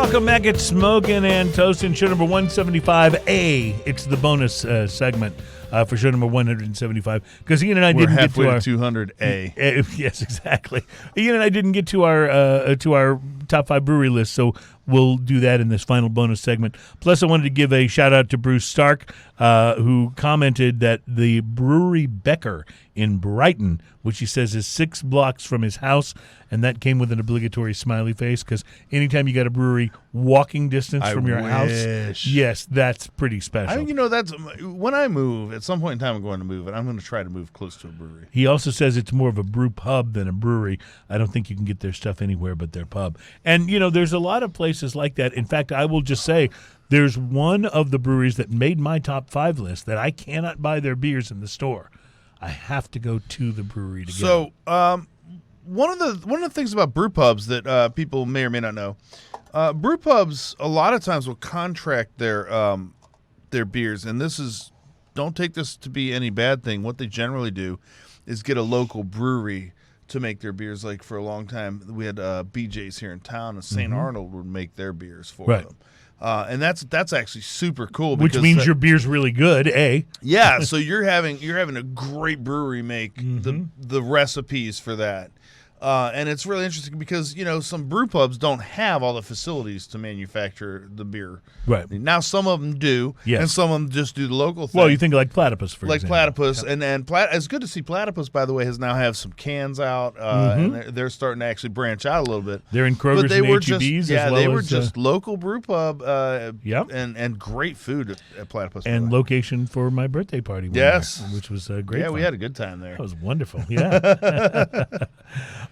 Welcome back. It's Smoking and Toasting, show number 175A. It's the bonus segment for show number 175 because Ian and I didn't get to our 200A. Yes, exactly. Ian and I didn't get to our top 5 brewery list, so we'll do that in this final bonus segment. Plus, I wanted to give a shout out to Bruce Stark, who commented that the brewery Becker in Brighton, which he says is 6 blocks from his house, and that came with an obligatory smiley face because anytime you got a brewery walking distance from your house, yes, that's pretty special. That's when I move. At some point in time, I'm going to move, and I'm going to try to move close to a brewery. He also says it's more of a brew pub than a brewery. I don't think you can get their stuff anywhere but their pub. And, there's a lot of places like that. In fact, I will just say there's one of the breweries that made my top 5 list that I cannot buy their beers in the store. I have to go to the brewery to get them. So, one of the things about brew pubs that people may or may not know, brew pubs a lot of times will contract their beers, and don't take this to be any bad thing. What they generally do is get a local brewery to make their beers. Like for a long time, we had BJ's here in town, and St. Arnold would make their beers for them. And that's actually super cool. Which means your beer's really good, eh? Yeah, so you're having a great brewery make the recipes for that. And it's really interesting because, some brew pubs don't have all the facilities to manufacture the beer. Right. Now some of them do, and some of them just do the local thing. Well, you think like Platypus, for example. Like Platypus, and it's good to see Platypus, by the way, has now have some cans out, and they're starting to actually branch out a little bit. They're in Kroger's and H-E-B's as well. They were just local brew pub, and great food at Platypus. And location for my birthday party. Yes. Which was great. Yeah, fun. we had a good time there. That was wonderful, yeah.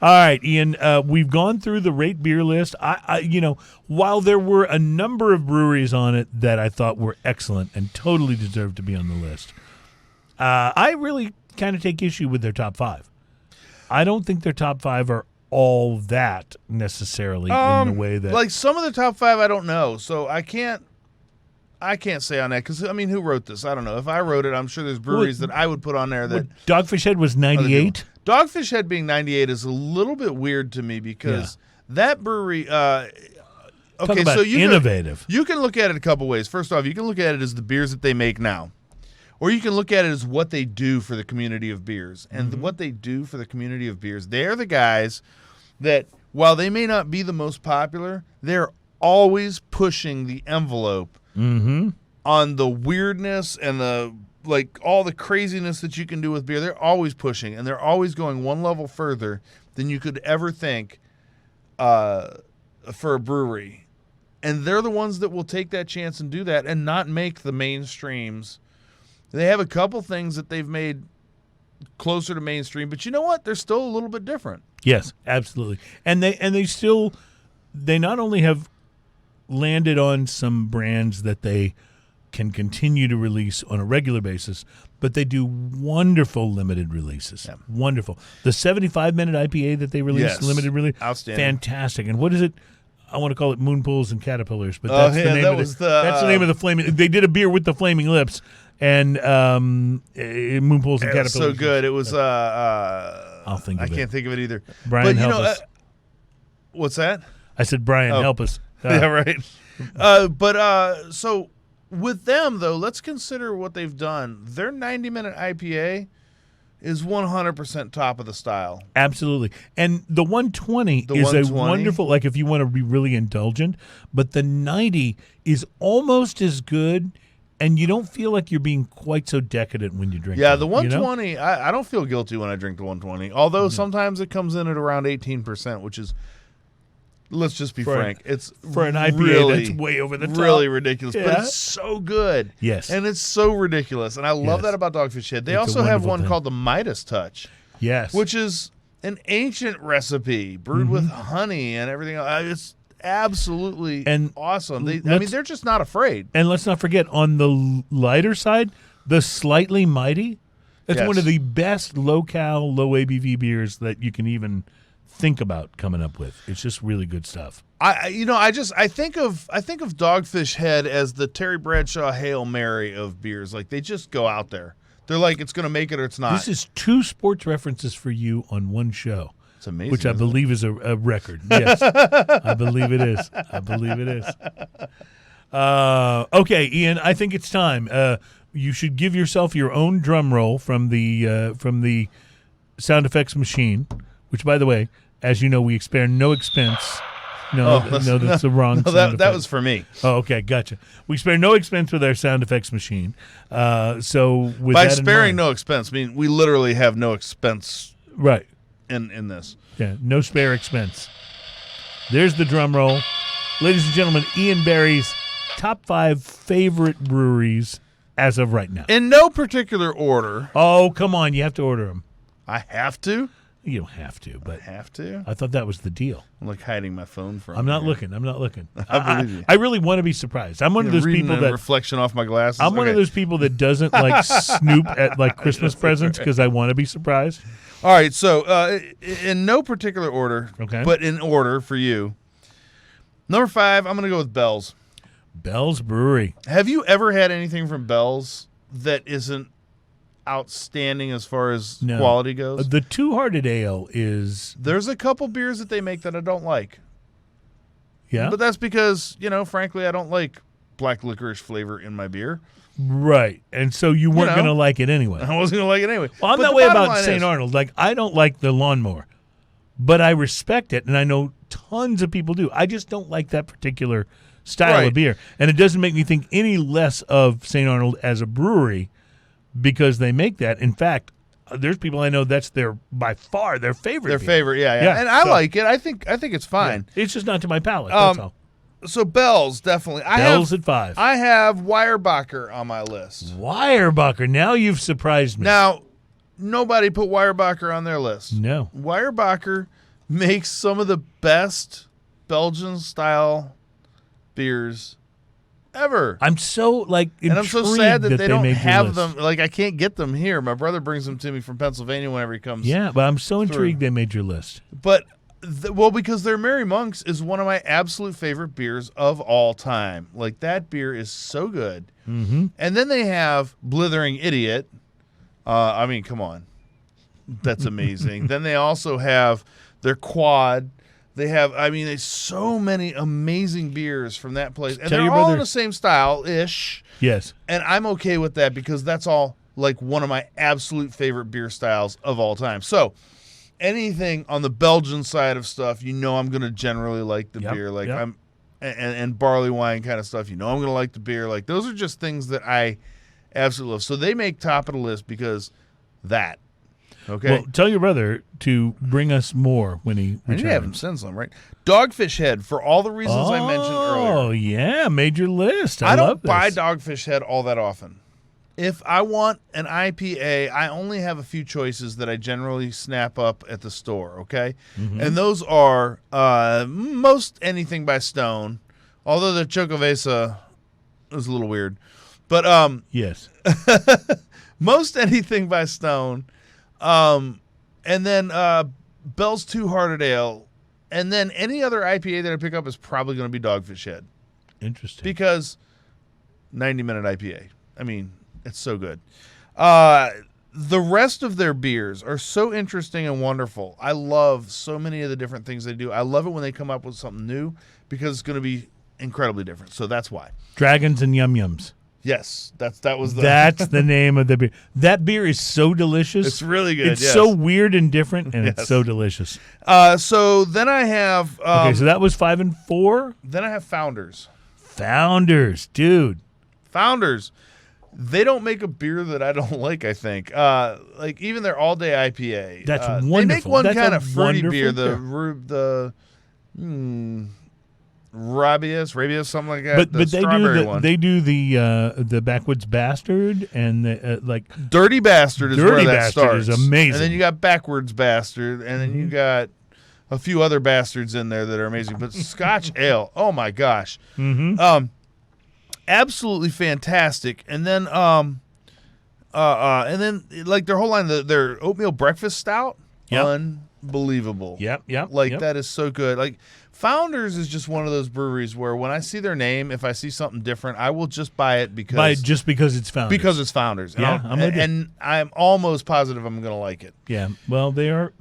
All right, Ian, we've gone through the rate beer list. While there were a number of breweries on it that I thought were excellent and totally deserved to be on the list, I really kind of take issue with their top 5. I don't think their top 5 are all that necessarily in the way that... Like some of the top 5, I don't know, so I can't say on that because, who wrote this? I don't know. If I wrote it, I'm sure there's breweries that I would put on there that... Dogfish Head was 98. Dogfish Head being 98 is a little bit weird to me because that brewery... Talk about innovative. You can look at it a couple ways. First off, you can look at it as the beers that they make now. Or you can look at it as what they do for the community of beers. And what they do for the community of beers, they're the guys that, while they may not be the most popular, they're always pushing the envelope on the weirdness and all the craziness that you can do with beer. They're always pushing, and they're always going one level further than you could ever think for a brewery. And they're the ones that will take that chance and do that and not make the mainstreams. They have a couple things that they've made closer to mainstream, but you know what? They're still a little bit different. Yes, absolutely. And they not only have landed on some brands that they can continue to release on a regular basis, but they do wonderful limited releases. Yeah. Wonderful. The 75-minute IPA that they released, limited release, outstanding, fantastic. And what is it? I want to call it Moonpools and Caterpillars, but that's the name that's the name of the flaming. They did a beer with the flaming lips and Moonpools and Caterpillars. So good. It was. I'll think of it. I can't think of it either. Brian, help us. What's that? I said, Brian, help us. Yeah, right. So with them though, let's consider what they've done. Their 90-minute IPA is 100% top of the style. Absolutely. And the 120 is a wonderful, like if you want to be really indulgent, but the 90 is almost as good, and you don't feel like you're being quite so decadent when you drink it. Yeah, the 120, I don't feel guilty when I drink the 120, although sometimes it comes in at around 18%, which is, let's just be frank, it's for an IPA that's way over the top. Really ridiculous, but it's so good. Yes. And it's so ridiculous, and I love that about Dogfish Head. They also have one called the Midas Touch. Yes. Which is an ancient recipe brewed with honey and everything. It's absolutely awesome. They're just not afraid. And let's not forget, on the lighter side, the Slightly Mighty, that's one of the best low-cal, low-ABV beers that you can even think about coming up with. It's just really good stuff. I think of Dogfish Head as the Terry Bradshaw Hail Mary of beers. Like, they just go out there. They're like, it's going to make it or it's not. This is 2 sports references for you on one show. It's amazing. which I believe is a record. Yes, I believe it is. Okay, Ian, I think it's time. You should give yourself your own drum roll from the sound effects machine, which, by the way, as you know, we spare no expense. No, that's the wrong sound that effect. was for me. Oh, okay, gotcha. We spare no expense with our sound effects machine. So with By that sparing in mind, no expense, I mean we literally have no expense right? in this. Yeah, no spare expense. There's the drum roll, ladies and gentlemen. Ian Barry's top 5 favorite breweries as of right now. In no particular order. Oh, come on, you have to order them. I have to. You don't have to, but Have to. I thought that was the deal. I'm like hiding my phone from. I'm not here. looking. I believe you. I really want to be surprised. I'm one of those Reading people a that reflection off my glasses. I'm one of Okay. those people that doesn't like snoop at like Christmas presents because I want to be surprised. All right, so in no particular order, Okay. but in order for you. Number 5, I'm going to go with Bell's. Bell's Brewery. Have you ever had anything from Bell's that isn't outstanding as far as No. quality goes? The Two-Hearted Ale is There's a couple beers that they make that I don't like. yeah But that's because, frankly, I don't like black licorice flavor in my beer. right, and so you weren't know. going to like it anyway. I wasn't going to like it anyway. Well, I'm But that the way bottom about line St. is- Arnold. Like, I don't like the lawnmower, but I respect it, and I know tons of people do. I just don't like that particular style Right. of beer, and it doesn't make me think any less of St. Arnold as a brewery because they make that. In fact, there's people I know that's by far their favorite. Their beer. favorite, yeah. Yeah, And I so- like it. I think it's fine. It's just not to my palate. That's all. So Bell's, definitely. Bell's at 5. I have Weyerbacher on my list. Weyerbacher. Now you've surprised me. Now, nobody put Weyerbacher on their list. No. Weyerbacher makes some of the best Belgian-style beers ever. I'm so intrigued And I'm so sad that they don't made your have list. them. Like, I can't get them here. My brother brings them to me from Pennsylvania whenever he comes. Yeah, but I'm so intrigued they made your list. But, because their Merry Monks is one of my absolute favorite beers of all time. Like, that beer is so good. Mm-hmm. And then they have Blithering Idiot. I mean, come on. That's amazing. Then they also have their Quad. They have, there's so many amazing beers from that place. And Tell they're your all brother- in the same style-ish. Yes. And I'm okay with that because that's all, one of my absolute favorite beer styles of all time. So, anything on the Belgian side of stuff, I'm going to generally like the beer. Yep. And barley wine kind of stuff, I'm going to like the beer. Like, those are just things that I absolutely love. So they make top of the list because that. Okay. Well, tell your brother to bring us more when he I need to have him returns. send some, right? Dogfish Head, for all the reasons I mentioned earlier. Oh, yeah, made your list. I love don't buy this. Dogfish Head all that often. If I want an IPA, I only have a few choices that I generally snap up at the store, okay? Mm-hmm. And those are most anything by Stone, although the Chocovesa is a little weird. But Yes. most anything by Stone, and then Bell's Two-Hearted Ale, and then any other IPA that I pick up is probably going to be Dogfish Head. Interesting. Because 90-minute IPA. I mean, it's so good. The rest of their beers are so interesting and wonderful. I love so many of the different things they do. I love it when they come up with something new because it's going to be incredibly different. So that's why. Dragons and Yum Yums. Yes, that was the. That's the name of the beer. That beer is so delicious. It's really good. It's yes. so weird and different, and Yes. it's so delicious. So then I have. Okay, so that was 5 and 4. Then I have Founders. Founders, dude. Founders. They don't make a beer that I don't like, I think. Even their all day IPA. That's They make wonderful. one That's kind a of fruity beer, wonderful Rabius, something like that. But they strawberry one. do the Backwoods Bastard and the Dirty Bastard is Dirty where that Bastard starts. is amazing. And then you got Backwards Bastard, and then you got a few other bastards in there that are amazing. But Scotch Ale, oh my gosh. Mm-hmm. Absolutely fantastic. And then their whole line, their oatmeal breakfast stout. unbelievable. Yep. That is so good. Like, Founders is just one of those breweries where when I see their name, if I see something different, I will just buy it because it's Founders. Because it's Founders. Yeah, and I'm almost positive I'm going to like it. Yeah. Well, they are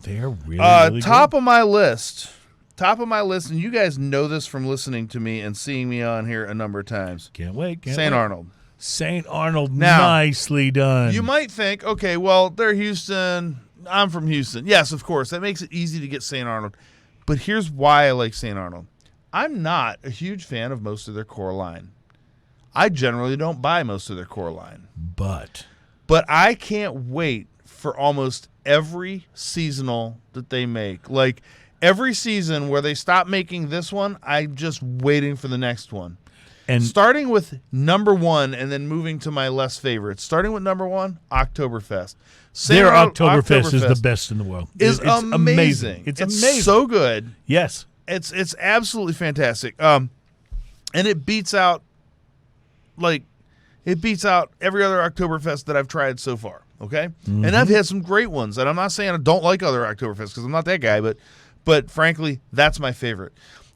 really top of my list. Top of my list, and you guys know this from listening to me and seeing me on here a number of times. Can't wait. St. Arnold. St. Arnold, now, nicely done. You might think, okay, well, they're Houston. I'm from Houston. Yes, of course. That makes it easy to get St. Arnold. But here's why I like St. Arnold. I'm not a huge fan of most of their core line. I generally don't buy most of their core line. But I can't wait for almost every seasonal that they make. Like, every season where they stop making this one, I'm just waiting for the next one. And starting with number one and then moving to my less favorites. Starting with number one, Oktoberfest. Their Oktoberfest is the best in the world. It's amazing. It's amazing. So good. Yes. It's absolutely fantastic. And it beats out every other Oktoberfest that I've tried so far. Okay? Mm-hmm. And I've had some great ones. And I'm not saying I don't like other Oktoberfests because I'm not that guy, but frankly, that's my favorite.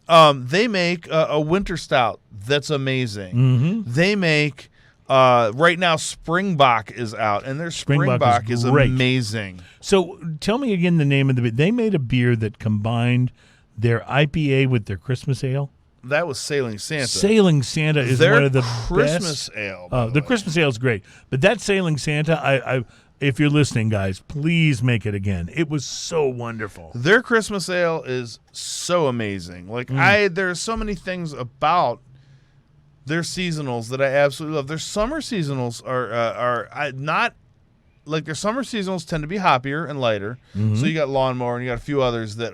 They make a winter stout that's amazing. Mm-hmm. They make right now Springbok is out, and their Springbok is amazing. So tell me again the name of the beer. They made a beer that combined their IPA with their Christmas ale. That was Sailing Santa. Sailing Santa is their one of the Christmas best. Ale. The Christmas ale is great, but that Sailing Santa, I if you're listening, guys, please make it again. It was so wonderful. Their Christmas ale is so amazing. Like there's so many things about their seasonals that I absolutely love. Their summer seasonals are not like their summer seasonals tend to be hoppier and lighter. Mm-hmm. So you got Lawnmower and you got a few others that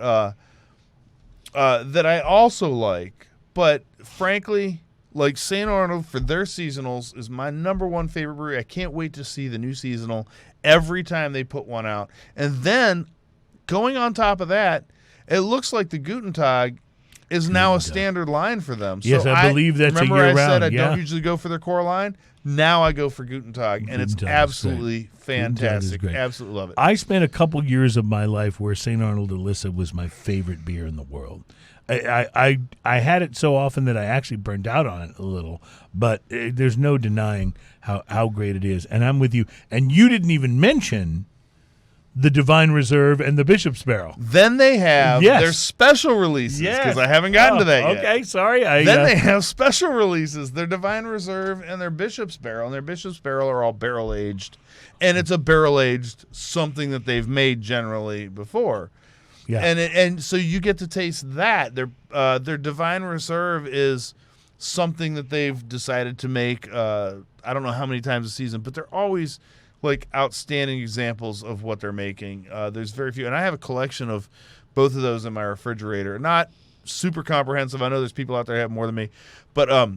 I also like. But frankly, like St. Arnold for their seasonals is my number one favorite brewery. I can't wait to see the new seasonal every time they put one out. And then going on top of that, it looks like the Guten Tag is now a standard line for them. Yes, so I believe that's a year-round. Remember I said I don't usually go for their core line? Now I go for Guten Tag, and it's absolutely fantastic. Absolutely love it. I spent a couple years of my life where St. Arnold Alyssa was my favorite beer in the world. I had it so often that I actually burned out on it a little, but there's no denying how great it is. And I'm with you. And you didn't even mention the Divine Reserve and the Bishop's Barrel. Then they have their special releases, because I haven't gotten to that yet. Okay, sorry. Then they have special releases, their Divine Reserve and their Bishop's Barrel. And their Bishop's Barrel are all barrel-aged. And it's a barrel-aged something that they've made generally before. Yeah. And so you get to taste that. Their Divine Reserve is something that they've decided to make I don't know how many times a season, but they're always like outstanding examples of what they're making. There's very few. And I have a collection of both of those in my refrigerator. Not super comprehensive. I know there's people out there that have more than me. But I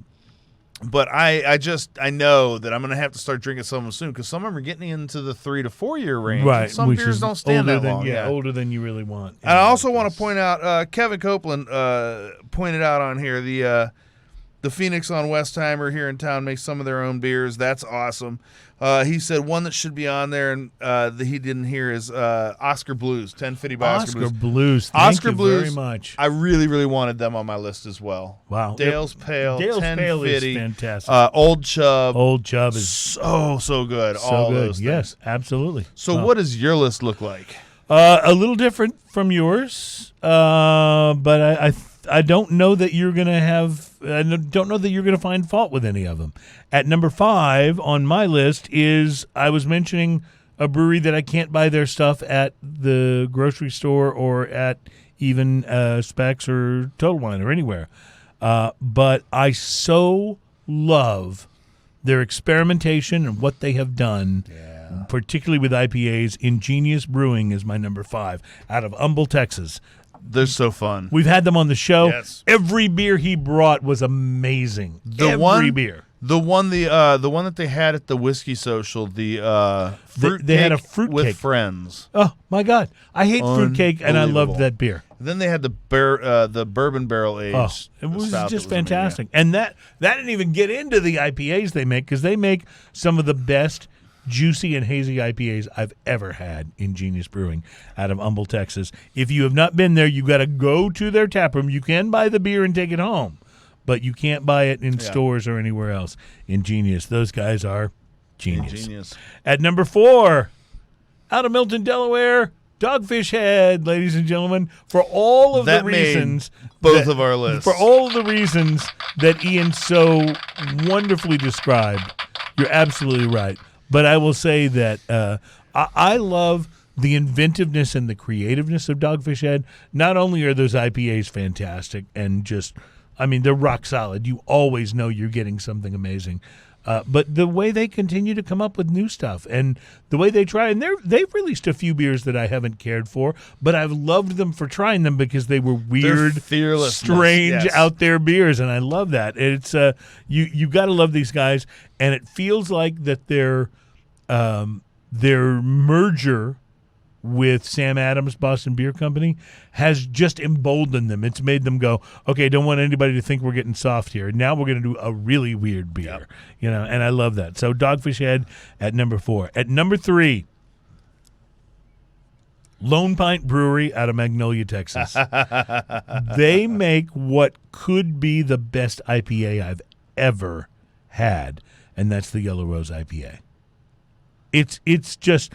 know that I'm going to have to start drinking some of them soon because some of them are getting into the 3 to 4 year range. Right. Some beers don't stand that long. Yeah, older than you really want. And I also want to point out, Kevin Copeland pointed out on here, the Phoenix on Westheimer here in town makes some of their own beers. That's awesome. He said one that should be on there and that he didn't hear is Oscar Blues, 1050 by Oscar Blues. Thank you Blues. Very much. I really, really wanted them on my list as well. Wow. Dale's Pale, Dale's 1050, Pale is fantastic. Old Chub. Old Chub is so good. So all good. Those things. Yes, absolutely. So what does your list look like? A little different from yours, but I don't know that you're going to have. I don't know that you're going to find fault with any of them. At number 5 on my list is I was mentioning a brewery that I can't buy their stuff at the grocery store or at even Specs or Total Wine or anywhere. But I so love their experimentation and what they have done. Yeah. Particularly with IPAs. Ingenious Brewing is my number 5 out of Humble, Texas. They're so fun. We've had them on the show. Yes. Every beer he brought was amazing. Every beer. The one that they had at the Whiskey Social, the fruit they had a fruit with cake. friends. Oh my God, I hate fruitcake, and I loved that beer. Then they had the bourbon barrel aged. Oh, it was just fantastic. And that didn't even get into the IPAs they make because they make some of the best juicy and hazy IPAs I've ever had in Genius Brewing out of Humble, Texas. If you have not been there, you got to go to their tap room. You can buy the beer and take it home, but you can't buy it in stores or anywhere else. In Genius, those guys are genius. At number 4, out of Milton, Delaware, Dogfish Head, ladies and gentlemen, for all of the reasons both of our lists. For all of the reasons that Ian so wonderfully described, you're absolutely right. But I will say that I love the inventiveness and the creativeness of Dogfish Head. Not only are those IPAs fantastic and just, I mean, they're rock solid. You always know you're getting something amazing. But the way they continue to come up with new stuff and the way they try, and they've released a few beers that I haven't cared for, but I've loved them for trying them because they were weird, strange, out there beers, and I love that. It's you got to love these guys, and it feels like that their merger with Sam Adams Boston Beer Company has just emboldened them. It's made them go, okay, don't want anybody to think we're getting soft here. Now we're going to do a really weird beer, and I love that. So Dogfish Head at number 4. At number 3, Lone Pint Brewery out of Magnolia, Texas. They make what could be the best IPA I've ever had, and that's the Yellow Rose IPA. It's just,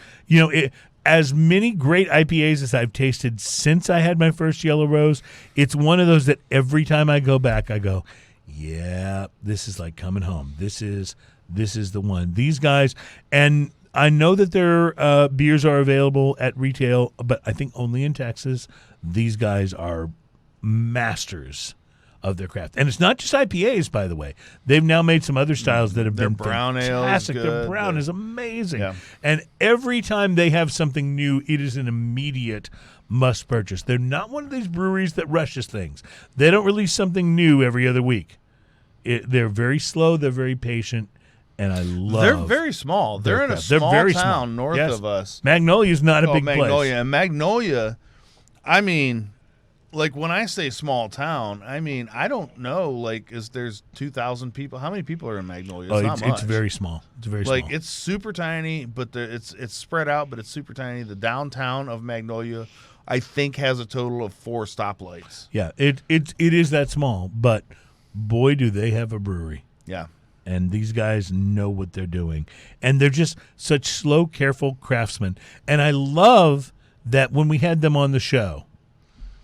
as many great IPAs as I've tasted since I had my first Yellow Rose, it's one of those that every time I go back, I go, yeah, this is like coming home. This is the one. These guys, and I know that their beers are available at retail, but I think only in Texas. These guys are masters of their craft. And it's not just IPAs, by the way. They've now made some other styles that have been brown fantastic. Ale is good. Their brown is amazing. Yeah. And every time they have something new, it is an immediate must purchase. They're not one of these breweries that rushes things. They don't release something new every other week. They're very slow. They're very patient. And I love. They're very small. They're in a small town north of us. Magnolia is not a big Magnolia. place. And Magnolia, I mean, like when I say small town, I mean, I don't know, like, there's 2,000 people. How many people are in Magnolia? It's not much. It's very small. It's very small. Like, it's super tiny, but it's spread out, but it's super tiny. The downtown of Magnolia, I think, has a total of 4 stoplights. Yeah, it is that small, but boy, do they have a brewery. Yeah. And these guys know what they're doing. And they're just such slow, careful craftsmen. And I love that when we had them on the show,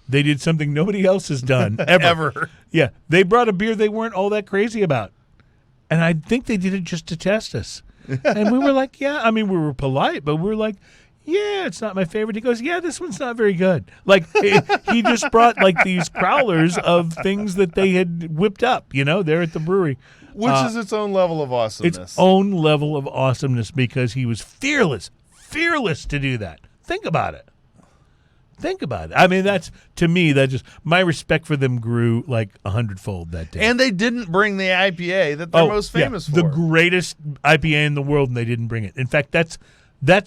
they did something nobody else has done ever. Yeah, they brought a beer they weren't all that crazy about. And I think they did it just to test us. And we were like, yeah, I mean, we were polite, but we were like, yeah, it's not my favorite. He goes, yeah, this one's not very good. Like, he just brought, like, these crowlers of things that they had whipped up, there at the brewery. Which is its own level of awesomeness. Its own level of awesomeness because he was fearless to do that. Think about it. I mean, to me, that just, my respect for them grew like 100-fold that day. And they didn't bring the IPA that they're most famous for. The greatest IPA in the world, and they didn't bring it. In fact, that's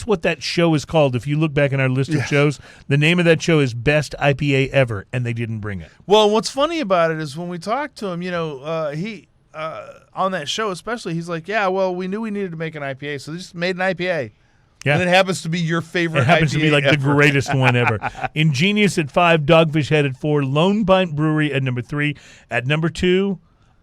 what that show is called. If you look back in our list of shows, the name of that show is Best IPA Ever, and they didn't bring it. Well, what's funny about it is when we talked to him, he on that show especially, he's like, yeah, well, we knew we needed to make an IPA, so they just made an IPA. Yeah. And it happens to be your favorite IPA. It happens to be like ever. The greatest one ever. Ingenious at 5, Dogfish Head at 4, Lone Pint Brewery at number 3. At number 2,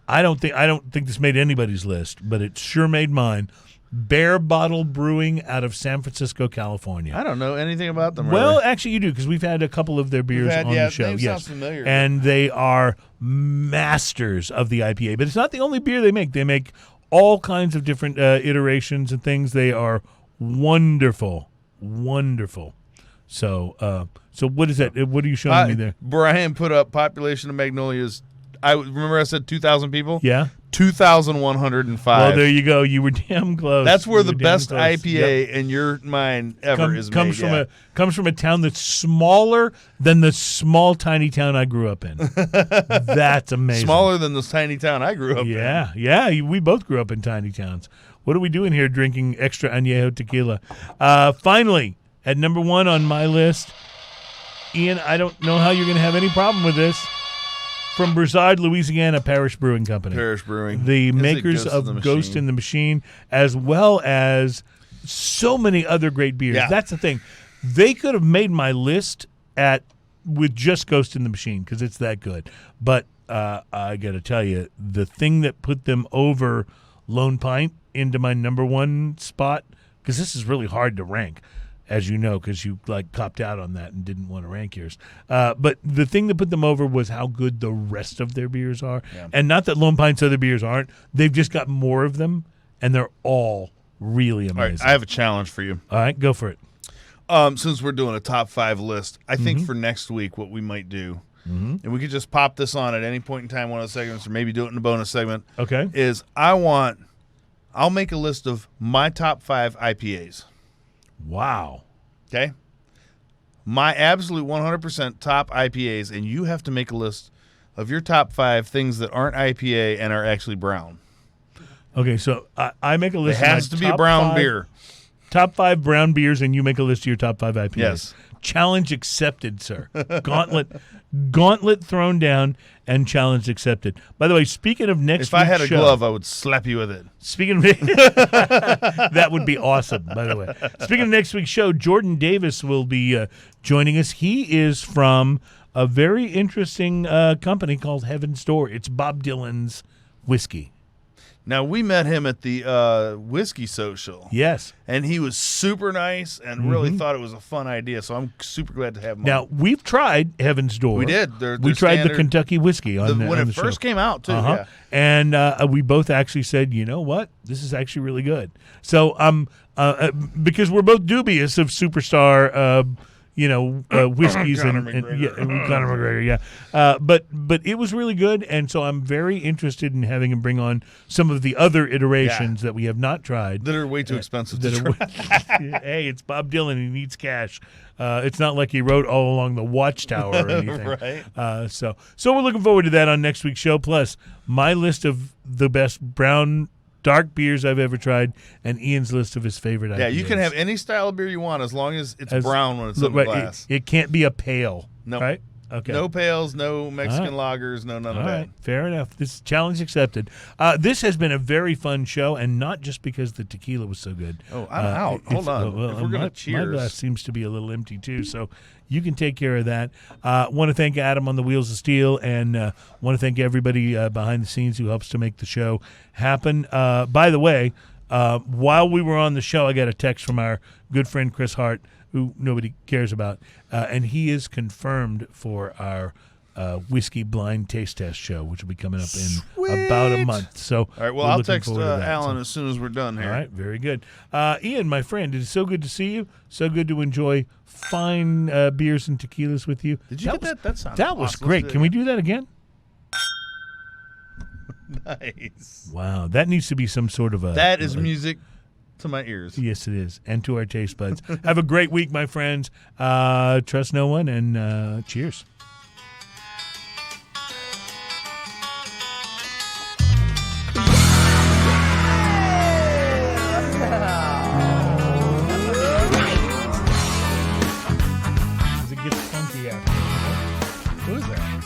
I don't think this made anybody's list, but it sure made mine. Bear Bottle Brewing out of San Francisco, California. I don't know anything about them. Well, really. actually, you do, because we've had a couple of their beers on the show. Name sounds familiar. And they are masters of the IPA. But it's not the only beer they make. They make all kinds of different iterations and things. They are wonderful. So what is that? What are you showing me there? Brian put up population of Magnolias. Remember I said 2,000 people? Yeah. 2,105. Well, there you go. You were damn close. That's where the best IPA in your mind ever is made. Comes from a town that's smaller than the small, tiny town I grew up in. That's amazing. Smaller than the tiny town I grew up in. Yeah. We both grew up in tiny towns. What are we doing here drinking extra añejo tequila? Finally, at number 1 on my list, Ian, I don't know how you're going to have any problem with this. From Broussard, Louisiana, Parish Brewing Company. Parish Brewing. The makers of Ghost in the Machine, as well as so many other great beers. Yeah. That's the thing. They could have made my list with just Ghost in the Machine because it's that good. But I got to tell you, the thing that put them over Lone Pint into my number one spot, because this is really hard to rank, as you know, because you copped out on that and didn't want to rank yours. But the thing that put them over was how good the rest of their beers are. Yeah. And not that Lone Pint's other beers aren't. They've just got more of them, and they're all really amazing. All right, I have a challenge for you. All right, go for it. Since we're doing a top 5 list, I think for next week what we might do, and we could just pop this on at any point in time, one of the segments, or maybe do it in a bonus segment, Okay. is I'll make a list of my top 5 IPAs. Wow. Okay? My absolute 100% top IPAs, and you have to make a list of your top 5 things that aren't IPA and are actually brown. Okay, so I make a It list. has of to my be a top brown 5 beer. Top 5 brown beers, and you make a list of your top 5 IPAs. Yes. Challenge accepted, sir. Gauntlet thrown down, and challenge accepted. By the way, speaking of next If I had a week's show, glove, I would slap you with it. Speaking of that would be awesome, by the way. Speaking of next week's show, Jordan Davis will be joining us. He is from a very interesting company called Heaven's Door. It's Bob Dylan's whiskey. Now, we met him at the Whiskey Social. Yes. And he was super nice and really thought it was a fun idea. So I'm super glad to have him Now, on. we've tried Heaven's Door. We did. We tried the Kentucky whiskey on when on it the first show. came out, too. Uh-huh. Yeah. And we both actually said, you know what? This is actually really good. So because we're both dubious of superstar whiskeys Conor and McGregor. Conor McGregor, yeah. But it was really good, and so I'm very interested in having him bring on some of the other iterations that we have not tried. That are way too expensive to try. Hey, it's Bob Dylan. He needs cash. It's not like he wrote all along the Watchtower or anything. Right. So we're looking forward to that on next week's show. Plus, my list of the best brown dark beers I've ever tried, and Ian's list of his favorite IPAs. Yeah, you can have any style of beer you want as long as it's brown when it's in the right, glass. It can't be a pale. No. Right? Okay. No pales, no Mexican lagers, none of All that. right, fair enough. This challenge accepted. This has been a very fun show, and not just because the tequila was so good. Oh, I'm out. Hold on. If we're going to cheers. My glass seems to be a little empty, too, so you can take care of that. Want to thank Adam on the Wheels of Steel, and want to thank everybody behind the scenes who helps to make the show happen. By the way, while we were on the show, I got a text from our good friend Chris Hart, who nobody cares about, and he is confirmed for our whiskey blind taste test show, which will be coming up in about a month. So, all right, well, we're I'll looking text forward to that. Alan as soon as we're done here. All right, very good. Ian, my friend, it is so good to see you. So good to enjoy fine beers and tequilas with you. Did you get that? That sounded That was awesome. great. Can we do that again? Nice. Wow, that needs to be some sort of a... That is music to my ears. Yes, it is, and to our taste buds. Have a great week, my friends. Trust no one, and cheers. It gets funky after. Who is that?